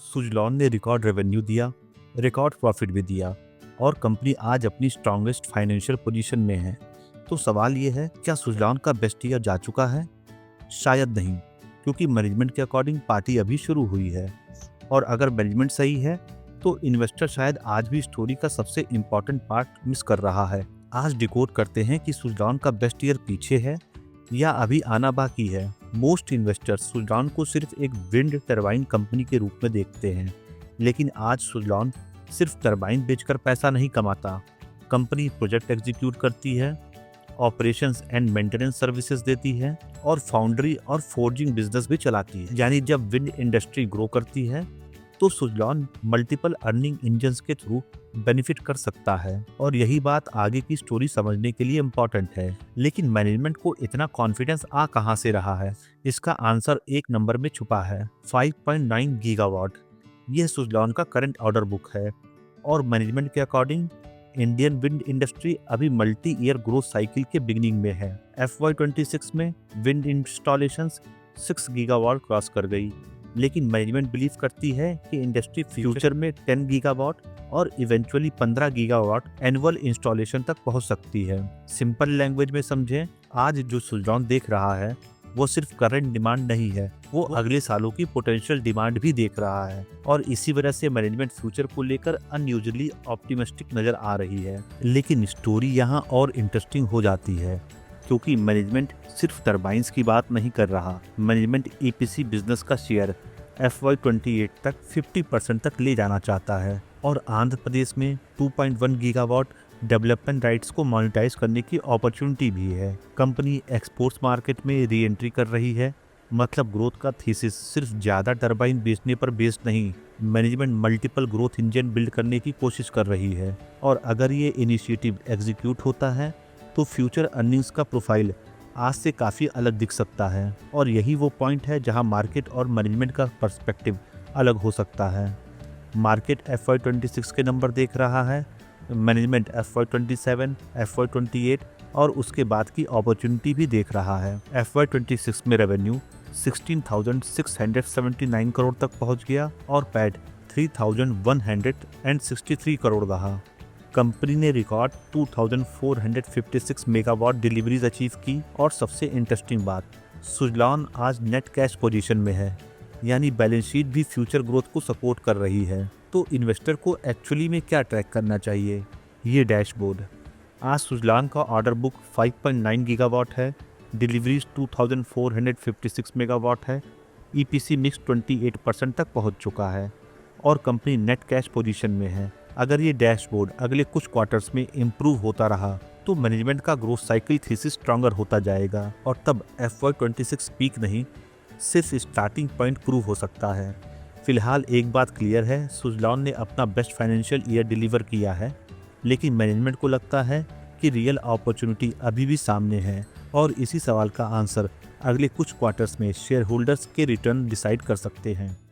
सुजलॉन ने record revenue दिया, record profit भी दिया और कंपनी आज अपनी स्ट्रॉन्गेस्ट फाइनेंशियल पोजीशन में है। तो सवाल ये है, क्या सुजलॉन का बेस्ट ईयर जा चुका है? शायद नहीं, क्योंकि मैनेजमेंट के अकॉर्डिंग पार्टी अभी शुरू हुई है। और अगर मैनेजमेंट सही है तो इन्वेस्टर शायद आज भी स्टोरी का सबसे इम्पॉर्टेंट पार्ट मिस कर रहा है। आज डिकोड करते हैं कि सुजलॉन का बेस्ट ईयर पीछे है या अभी आना बाकी है। मोस्ट इन्वेस्टर्स सुजलॉन को सिर्फ एक विंड टरबाइन कंपनी के रूप में देखते हैं, लेकिन आज सुजलॉन सिर्फ टरबाइन बेचकर पैसा नहीं कमाता। कंपनी प्रोजेक्ट एग्जीक्यूट करती है, ऑपरेशंस एंड मेंटेनेंस सर्विसेज देती है और फाउंड्री और फोर्जिंग बिजनेस भी चलाती है। यानी जब विंड इंडस्ट्री ग्रो करती है तो सुजलॉन मल्टीपल अर्निंग इंजन्स के थ्रू बेनिफिट कर सकता है। और यही बात आगे की स्टोरी समझने के लिए इम्पोर्टेंट है। लेकिन मैनेजमेंट को इतना कॉन्फिडेंस आ कहां से रहा है? इसका आंसर एक नंबर में छुपा है, 5.9 गीगावाट। यह सुजलॉन का करंट ऑर्डर बुक है और मैनेजमेंट के अकॉर्डिंग इंडियन विंड इंडस्ट्री अभी मल्टी ईयर ग्रोथ साइकिल के बिगिनिंग में है। FY26 में विंड इंस्टॉलेशंस 6 गीगावाट क्रॉस कर गई, लेकिन मैनेजमेंट बिलीव करती है कि इंडस्ट्री फ्यूचर में 10 गीगावाट और इवेंचुअली 15 गीगावाट एनुअल इंस्टॉलेशन तक पहुंच सकती है। सिंपल लैंग्वेज में समझें, आज जो सुजलॉन देख रहा है वो सिर्फ करंट डिमांड नहीं है, वो अगले सालों की पोटेंशियल डिमांड भी देख रहा है। और इसी वजह से मैनेजमेंट फ्यूचर को लेकर अनयूजुअली ऑप्टिमिस्टिक नजर आ रही है। लेकिन स्टोरी यहाँ और इंटरेस्टिंग हो जाती है, क्योंकि मैनेजमेंट सिर्फ टरबाइंस की बात नहीं कर रहा। मैनेजमेंट EPC बिजनेस का शेयर FY28 तक 50% तक ले जाना चाहता है और आंध्र प्रदेश में 2.1 गीगावाट डेवलपमेंट राइट्स को मोनेटाइज करने की अपॉर्चुनिटी भी है। कंपनी एक्सपोर्ट्स मार्केट में री एंट्री कर रही है। मतलब ग्रोथ का थीसिस सिर्फ ज़्यादा टरबाइन बेचने पर बेस्ड नहीं, management multiple growth engine build करने की कोशिश कर रही है। और अगर ये इनिशिएटिव एग्जीक्यूट होता है तो फ्यूचर अर्निंग्स का प्रोफाइल आज से काफ़ी अलग दिख सकता है। और यही वो पॉइंट है जहां मार्केट और मैनेजमेंट का पर्सपेक्टिव अलग हो सकता है। मार्केट FY26 के नंबर देख रहा है, मैनेजमेंट FY27, FY28 और उसके बाद की अपॉर्चुनिटी भी देख रहा है। FY26 में रेवेन्यू 16,679 करोड़ तक पहुंच गया और पैट 3,163 करोड़ रहा। कंपनी ने रिकॉर्ड 2,456 मेगावाट डिलीवरीज अचीव की। और सबसे इंटरेस्टिंग बात, सुजलॉन आज नेट कैश पोजीशन में है, यानी बैलेंस शीट भी फ्यूचर ग्रोथ को सपोर्ट कर रही है। तो इन्वेस्टर को एक्चुअली में क्या ट्रैक करना चाहिए? ये डैशबोर्ड। आज सुजलॉन का ऑर्डर बुक 5.9 गीगावाट है, डिलीवरीज 2,456 मेगावाट है, EPC मिक्स 28% तक पहुंच चुका है और कंपनी नेट कैश पोजीशन में है। अगर ये डैशबोर्ड अगले कुछ क्वार्टर्स में इम्प्रूव होता रहा तो मैनेजमेंट का ग्रोथ साइकिल थीसिस स्ट्रॉन्गर होता जाएगा और तब FY26 पीक नहीं, सिर्फ स्टार्टिंग पॉइंट प्रूव हो सकता है। फिलहाल एक बात क्लियर है, सुजलॉन ने अपना बेस्ट फाइनेंशियल ईयर डिलीवर किया है, लेकिन मैनेजमेंट को लगता है कि रियल अपॉर्चुनिटी अभी भी सामने है। और इसी सवाल का आंसर अगले कुछ क्वार्टर्स में शेयर होल्डर्स के रिटर्न डिसाइड कर सकते हैं।